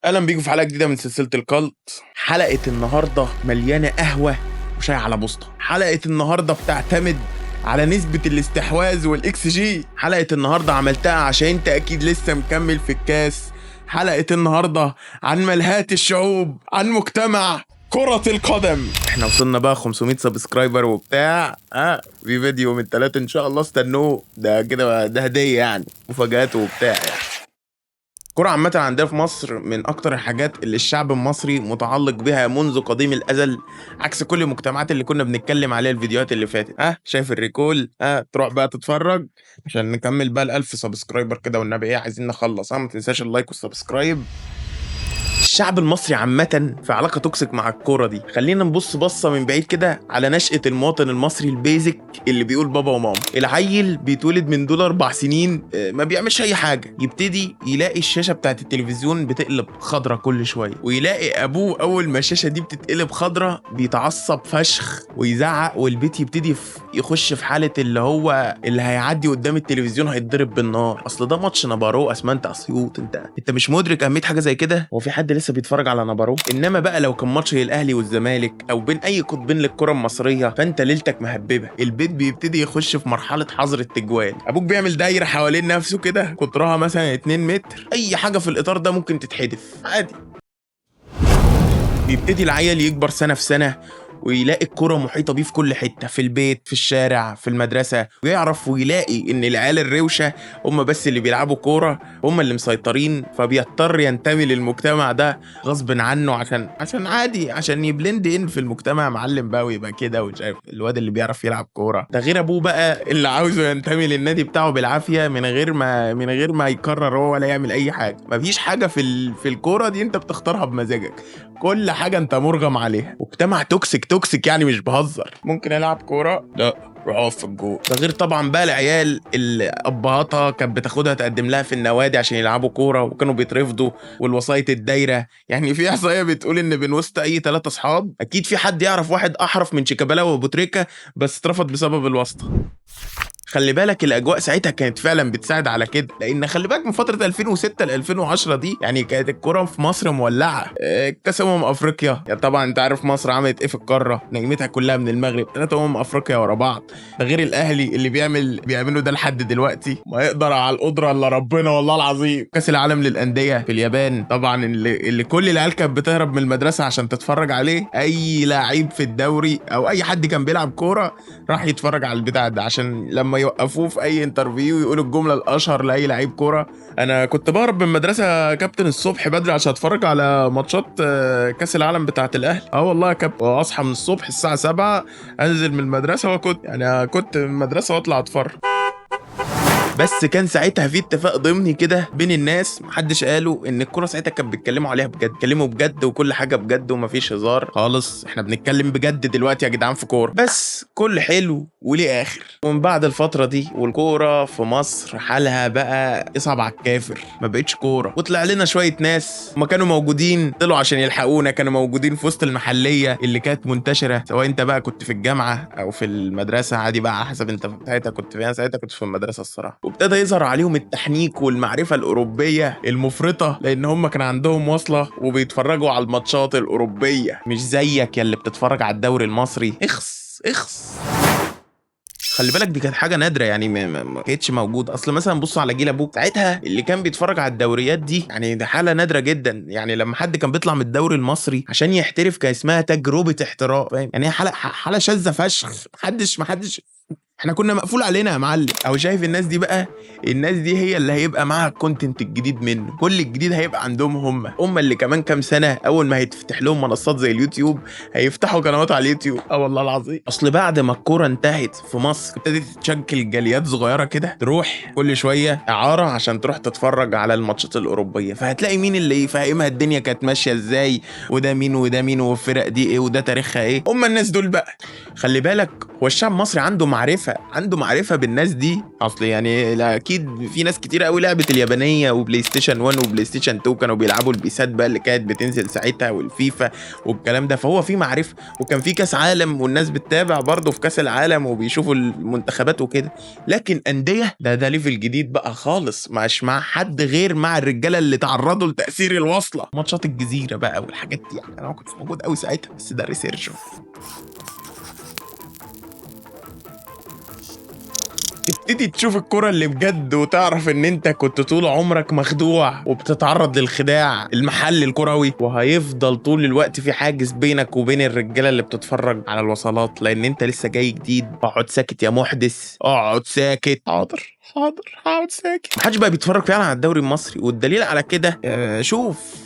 اهلا بيكم في حلقه جديده من سلسله الكالت. حلقه النهارده مليانه قهوه وشاي على بوسطه. حلقه النهارده بتعتمد على نسبه الاستحواذ والاكس جي. حلقه النهارده عملتها عشان انت اكيد لسه مكمل في الكاس. حلقه النهارده عن ملهات الشعوب، عن مجتمع كرة القدم. احنا وصلنا بقى 500 سبسكرايبر وبتاع. في فيديو من 3 ان شاء الله استنوه، ده كده ده هديه يعني، مفاجآت وبتاع يعني. الكرة عامة عندنا في مصر من أكتر الحاجات اللي الشعب المصري متعلق بها منذ قديم الأزل، عكس كل المجتمعات اللي كنا بنتكلم عليها الفيديوهات اللي فاتت. شايف الريكول؟ تروح بقى تتفرج عشان نكمل بقى ال1000 سبسكرايبر كده، والنبي عايزين نخلص. ما تنساش اللايك والسبسكرايب. الشعب المصري عامة في علاقة توكسيك مع الكورة دي. خلينا نبص بصة من بعيد كده على نشأة المواطن المصري البيزك اللي بيقول بابا وماما. العيل بيتولد من دول 4 سنين، ما بيعملش أي حاجة، يبتدي يلاقي الشاشة بتاعت التلفزيون بتقلب خضرة كل شوية، ويلاقي أبوه أول ما الشاشة دي بتتقلب خضرة بيتعصب فشخ ويزعق، والبيت يبتدي يخش في حالة اللي هو اللي هيعدي قدام التلفزيون هيتضرب بالنار. أصل ده ماتش نبارو أسمنت أسيوط. أنت مش مدرك أهمية حاجة زي كده؟ هو في حد لسه بيتفرج على نبارو؟ انما بقى لو كان ماتش الاهلي والزمالك او بين اي قطبين للكره المصريه، فانت ليلتك مهببه. البيت بيبتدي يخش في مرحله حظر التجوال. ابوك بيعمل دايره حوالين نفسه كده قطرها مثلا 2 متر، اي حاجه في الاطار ده ممكن تتحدف عادي. بيبتدي العيل يكبر سنه في سنه ويلاقي الكرة محيطة بيه في كل حتة، في البيت، في الشارع، في المدرسة، ويعرف ويلاقي ان العيال الروشة هم بس اللي بيلعبوا كورة، هم اللي مسيطرين، فبيضطر ينتمي للمجتمع ده غصب عنه عشان عادي، عشان يبلند ان في المجتمع معلم بقى ويبقى كده وشايف الواد اللي بيعرف يلعب كورة. ده غير ابوه بقى اللي عاوزه ينتمي للنادي بتاعه بالعافية من غير ما يقرر هو ولا يعمل اي حاجة. مفيش حاجة في الكورة دي انت بتختارها بمزاجك، كل حاجة انت مرغم عليها. مجتمع توكسيك يعني، مش بهزر. ممكن العب كورة؟ لا، روح اقف في الجول. ده غير طبعا بقى العيال اللي ابهاتها كانت بتاخدها تقدم لها في النوادي عشان يلعبوا كورة وكانوا بيترفضوا، والوسايط الدايرة. يعني في احصائية بتقول ان بين وسط اي 3 اصحاب اكيد في حد يعرف واحد احرف من شيكابالا وابو تريكة بس اترفض بسبب الواسطة. خلي بالك الاجواء ساعتها كانت فعلا بتساعد على كده، لان خلي بالك من فتره 2006 ل 2010 دي يعني كانت الكوره في مصر مولعه. كاس افريقيا، يعني طبعا انت عارف مصر عملت ايه في القاره، نجمتها كلها من المغرب، 3 افريقيا ورا بعض. ده غير الاهلي اللي بيعملوا ده لحد دلوقتي، ما يقدر على القدره الا ربنا والله العظيم. كاس العالم للانديه في اليابان طبعا، اللي كل العيال كانت بتهرب من المدرسه عشان تتفرج عليه. اي لعيب في الدوري او اي حد كان بيلعب كوره راح يتفرج على البتاع ده، عشان لما يوقفوه في اي انترفيو يقولوا الجمله الاشهر لاي لعيب كوره: انا كنت بهرب من المدرسه كابتن الصبح بدري عشان اتفرج على ماتشات كاس العالم بتاعه الاهلي. والله يا كابتن، اصحى من الصبح الساعه 7 انزل من المدرسه، وكنت من المدرسه واطلع اتفرج. بس كان ساعتها في اتفاق ضمني كده بين الناس، محدش قالوا ان الكوره ساعتها كانت بيتكلموا عليها بجد، بيتكلموا بجد وكل حاجه بجد ومفيش هزار خالص. احنا بنتكلم بجد دلوقتي يا جدعان في كوره، بس كل حلو وليه اخر. ومن بعد الفتره دي والكوره في مصر حالها بقى يصعب على الكافر، ما بقتش كوره. وطلع لنا شويه ناس ما كانوا موجودين طلعوا عشان يلحقونا، كانوا موجودين في وسط المحليه اللي كانت منتشره، سواء انت بقى كنت في الجامعه او في المدرسه عادي بقى على حسب انت ساعتها كنت فين. ساعتها كنت في المدرسه الصراحه. وابتدى يظهر عليهم التحنيك والمعرفة الأوروبية المفرطة، لأن هم كان عندهم وصلة وبيتفرجوا على الماتشات الأوروبية، مش زيك يا اللي بتتفرج على الدوري المصري. اخس. خلي بالك دي كانت حاجه نادره يعني، ما كانتش موجوده. اصل مثلا بص على جيل ابوك ساعتها اللي كان بيتفرج على الدوريات دي، يعني ده حاله نادره جدا. يعني لما حد كان بيطلع من الدوري المصري عشان يحترف كان اسمها تجربه احتراف، فاهم يعني؟ حاله شاذه فشخ. محدش احنا كنا مقفول علينا يا معلم. او شايف الناس دي بقى، الناس دي هي اللي هيبقى معاها الكونتنت الجديد منه. كل الجديد هيبقى عندهم هم اللي كمان كام سنه اول ما هيتفتح لهم منصات زي اليوتيوب هيفتحوا قنوات على اليوتيوب. والله العظيم. اصل بعد ما الكوره انتهت في مصر ابتدت تشكل جاليات صغيره كده تروح كل شويه اعاره عشان تروح تتفرج على الماتشات الاوروبيه، فهتلاقي مين اللي يفهمها الدنيا كانت ماشيه ازاي، وده مين وده مين والفرق دي ايه وده تاريخها ايه. هم الناس دول بقى. خلي بالك هو الشعب المصري عنده معرفه عنده معرفه بالناس دي. اصل يعني لا اكيد في ناس كتير قوي لعبت اليابانيه وبلاي ستيشن 1 وبلاي ستيشن 2 كانوا بيلعبوا البيسات بقى اللي كانت بتنزل ساعتها والفيفا والكلام ده، فهو في معرفه. وكان في كاس عالم والناس بتتابع برضه في كاس العالم وبيشوفوا المنتخبات وكده. لكن انديه ده ليفل جديد بقى خالص، مش مع حد غير مع الرجاله اللي تعرضوا لتاثير الوصله. ماتشات الجزيره بقى والحاجات دي، يعني انا ما كنتش موجود قوي ساعتها بس ده ريسيرش. تبتدي تشوف الكرة اللي بجد وتعرف ان انت كنت طول عمرك مخدوع وبتتعرض للخداع المحلي الكروي، وهيفضل طول الوقت في حاجز بينك وبين الرجالة اللي بتتفرج على الوصلات، لان انت لسه جاي جديد. اقعد ساكت يا محدث، اقعد ساكت. حاضر هقعد ساكت. محدش بقى بيتفرج فعلا على الدوري المصري، والدليل على كده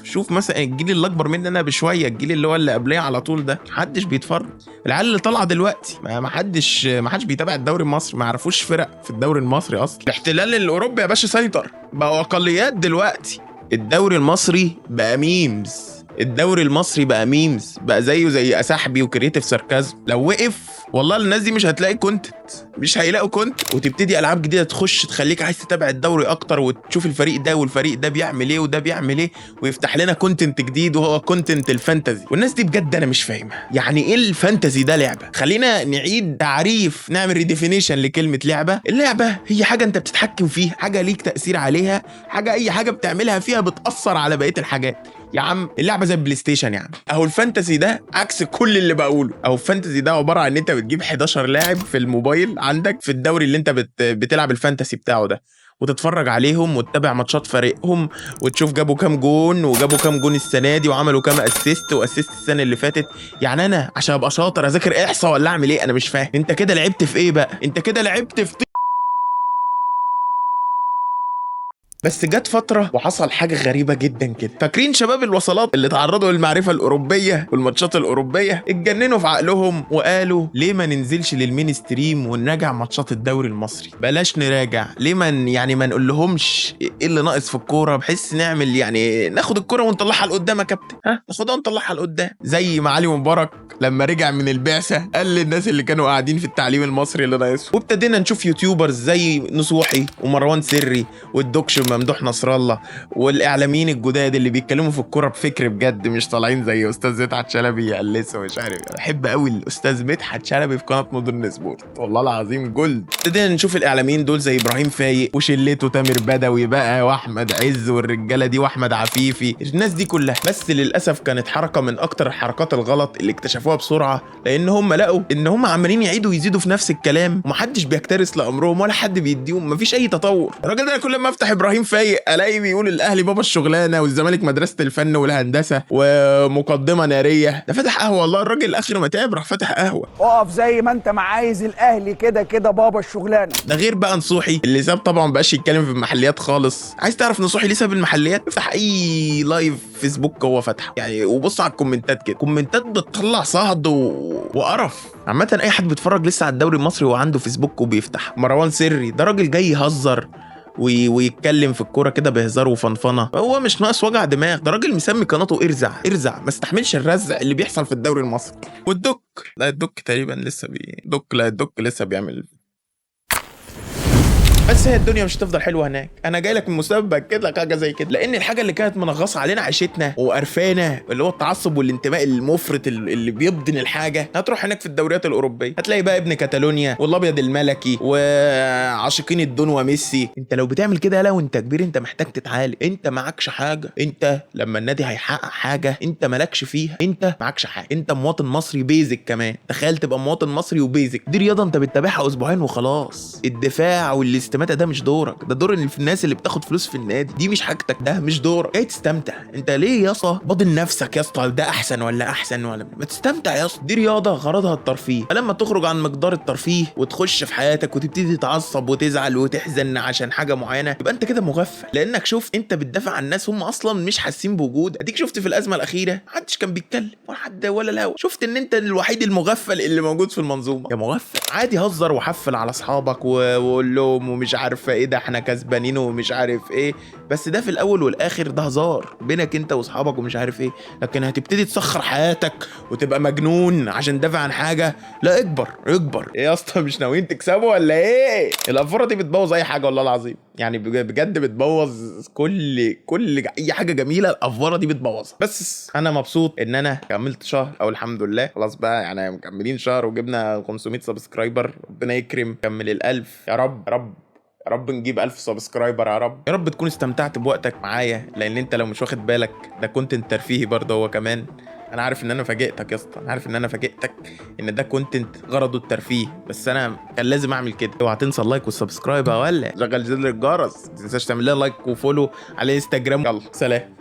شوف مثلا الجيل اللي اكبر مني انا بشويه، الجيل اللي هو اللي قبليه على طول ده، محدش بيتفرج. العيال اللي طالعه دلوقتي ما حدش بيتابع الدوري المصري، ما يعرفوش فرق في الدوري المصري اصلا. الاحتلال الاوروبي يا باشا سيطر، بقوا اقليات دلوقتي. الدوري المصري بقى ميمز، الدوري المصري بقى ميمز، بقى زيه زي اسحبي وكرييتيف ساركازم. لو وقف والله الناس دي مش هتلاقي كونتنت، مش هيلاقوا كونتنت. وتبتدي العاب جديده تخش تخليك عايز تتابع الدوري اكتر، وتشوف الفريق ده والفريق ده بيعمل ايه وده بيعمل ايه، ويفتح لنا كونتنت جديد وهو كونتنت الفانتزي. والناس دي بجد انا مش فاهمها، يعني ايه الفانتزي ده لعبه؟ خلينا نعيد تعريف، نعمل ريديفينيشن لكلمه لعبه. اللعبه هي حاجه انت بتتحكم فيها، حاجه ليك تاثير عليها، حاجه اي حاجه بتعملها فيها بتاثر على بقيه الحاجات. يا عم اللعبه زي البلاي ستيشن يعني. اهو الفانتزي ده عكس كل اللي بقوله. اهو الفانتزي ده عباره عن ان انت بتجيب 11 لاعب في الموبايل عندك في الدوري اللي انت بتلعب الفانتزي بتاعه ده، وتتفرج عليهم وتتابع ماتشات فريقهم، وتشوف جابوا كام جون وجابوا كام جون السنه دي وعملوا كام اسيست السنه اللي فاتت. يعني انا عشان ابقى شاطر اذاكر احصاء ولا اعمل ايه؟ انا مش فاهم. انت كده لعبت في ايه بقى؟ انت كده لعبت في بس جت فترة وحصل حاجة غريبة جدا كده. فاكرين شباب الوصلات اللي تعرضوا للمعرفة الأوروبية والماتشات الأوروبية؟ اتجننوا في عقلهم وقالوا ليه ما ننزلش للمين ستريم ونراجع ماتشات الدوري المصري؟ بلاش نراجع، ليه ما نقول لهمش ايه اللي ناقص في الكورة، بحيث نعمل يعني ناخد الكورة ونطلعها لقدام يا كابتن، ناخدها ونطلعها لقدام. زي ما علي مبارك لما رجع من البعثة قال للناس اللي كانوا قاعدين في التعليم المصري اللي ناقصهم. وابتدينا نشوف يوتيوبرز زي نصوحي ومروان سري والدكش ممدوح نصر الله والاعلاميين الجداد اللي بيتكلموا في الكوره بفكر بجد، مش طالعين زي استاذ مدحت شلبي يقلسوا مش عارف. بحب قوي الاستاذ مدحت شلبي في قناه مودرن سبورت، والله العظيم جولد. ابتدينا نشوف الاعلاميين دول زي ابراهيم فايق وشلته تامر بدوي بقى واحمد عز والرجاله دي واحمد عفيفي، الناس دي كلها. بس للاسف كانت حركه من اكتر الحركات الغلط اللي اكتشفوها بسرعه، لان هم لقوا ان هم عمالين يعيدوا ويزيدوا في نفس الكلام، ومحدش بيكترث لامرهم ولا حد بيديهم، مفيش اي تطور. الراجل ده كل ما افتح ابراهيم فايق الاقي بيقول الاهلي بابا الشغلانه والزمالك مدرسه الفن والهندسه ومقدمه ناريه. ده فتح قهوه، والله الراجل اخر ما تعب راح فتح قهوه. اقف زي ما انت ما عايز، الاهلي كده كده بابا الشغلانه. ده غير بقى نصوحي اللي ساب طبعا بقاش يتكلم في المحليات خالص. عايز تعرف نصوحي ليه ساب المحليات؟ افتح اي لايف فيسبوك هو فتحه يعني، وبص على الكومنتات كده، كومنتات بتطلع صهد وقرف. عامه اي حد بيتفرج لسه على الدوري المصري وعنده فيسبوك وبيفتح. مروان سري ده راجل جاي يهزر ويتكلم في الكوره كده بهزار وفنفنه، هو مش ناقص وجع دماغ. ده راجل مسمي قناته ارزع ما استحملش الرزع اللي بيحصل في الدوري المصري. والدك لا الدك تقريبا لسه الدك لسه بيعمل. بس هي الدنيا مش هتفضل حلوه هناك. انا جاي لك من مسبب باكد لك حاجه زي كده، لان الحاجه اللي كانت منغصه علينا عيشتنا وقرفانا اللي هو التعصب والانتماء المفرط اللي بيبدن الحاجه، هتروح هناك في الدوريات الاوروبيه هتلاقي بقى ابن كاتالونيا والابيض الملكي وعاشقين الدون وميسي. انت لو بتعمل كده لو انت كبير انت محتاج تتعالج. انت معكش حاجه، انت لما النادي هيحقق حاجه انت مالكش فيها، انت معكش حاجه. انت مواطن مصري بيزك كمان، تخيل تبقى مواطن مصري وبيزك. دي رياضه انت بتتابعها اسبوعين وخلاص. الدفاع والاستماتة ده مش دورك، ده دور اللي في الناس اللي بتاخد فلوس في النادي، دي مش حاجتك، ده مش دورك. جاي تستمتع. انت ليه يا اسطى باضن نفسك يا اسطى ده احسن ولا احسن ولا ما تستمتع يا اسطى؟ دي رياضه غرضها الترفيه. فلما تخرج عن مقدار الترفيه وتخش في حياتك وتبتدي تتعصب وتزعل وتحزن عشان حاجه معينه، يبقى انت كده مغفل، لانك شوف انت بتدافع عن الناس هم اصلا مش حاسين بوجودك. اديك شفت في الازمه الاخيره محدش كان بيتكلم ولا حد ولا الهوا، شفت ان انت الوحيد المغفل اللي موجود في المنظومه. يا مغفل عادي هزر وحفل على اصحابك وقول لهم ومش ومش عارفه ايه، ده احنا كسبانين ومش عارف ايه. بس ده في الاول والاخر ده هزار بينك انت واصحابك ومش عارف ايه. لكن هتبتدي تسخر حياتك وتبقى مجنون عشان دافع عن حاجه، لا اكبر اكبر. ايه يا اسطى مش ناويين تكسبوا ولا ايه؟ الافوره دي بتبوظ اي حاجه والله العظيم، يعني بجد بتبوظ كل اي حاجه جميله الافوره دي بتبوظها. بس انا مبسوط ان انا كملت شهر، او الحمد لله خلاص بقى يعني مكملين شهر وجبنا 500 سبسكرايبر. ربنا يكرم كمل الالف يا رب يا رب يا رب، نجيب 1000 سبسكرايبر يا رب. يا رب تكون استمتعت بوقتك معايا، لان انت لو مش واخد بالك ده كونتنت ترفيهي برضه هو كمان. انا عارف ان انا فاجئتك يا اسطى، انا عارف ان انا فاجئتك ان ده كونتنت غرضه الترفيه، بس انا كان لازم اعمل كده. اوعى تنسى اللايك والسبسكرايب، ولا شغل زر الجرس. ما تنساش تعمل لنا لايك وفولو على انستجرام. يلا سلام.